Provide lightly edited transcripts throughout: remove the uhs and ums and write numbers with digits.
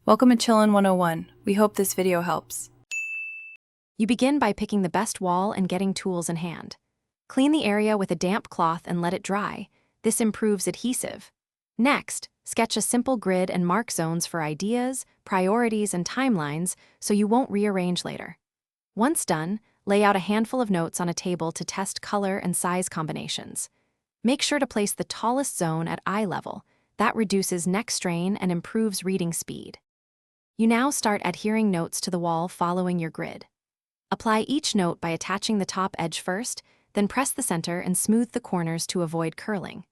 Welcome to Chillin' 101. We hope this video helps. You begin by picking the best wall and getting tools in hand. Clean the area with a damp cloth and let it dry. This improves adhesive. Next, sketch a simple grid and mark zones for ideas, priorities, and timelines so you won't rearrange later. Once done, lay out a handful of notes on a table to test color and size combinations. Make sure to place the tallest zone at eye level. That reduces neck strain and improves reading speed. You now start adhering notes to the wall following your grid. Apply each note by attaching the top edge first, then press the center and smooth the corners to avoid curling.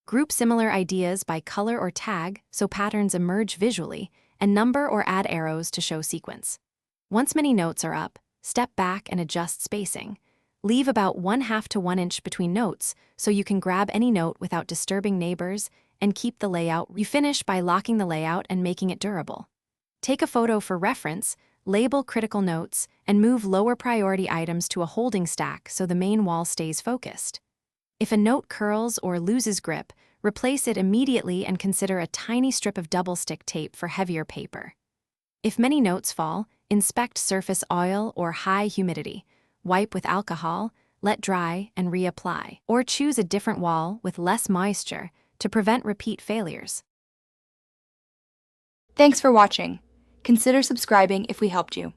Group similar ideas by color or tag so patterns emerge visually, and number or add arrows to show sequence. Once many notes are up, step back and adjust spacing. Leave about 1/2 to 1 inch between notes so you can grab any note without disturbing neighbors and keep the layout. You finish by locking the layout and making it durable. Take a photo for reference, label critical notes, and move lower priority items to a holding stack so the main wall stays focused. If a note curls or loses grip, replace it immediately and consider a tiny strip of double-stick tape for heavier paper. If many notes fall, inspect surface oil or high humidity. Wipe with alcohol, let dry, and reapply. Or choose a different wall with less moisture to prevent repeat failures. Thanks for watching. Consider subscribing if we helped you.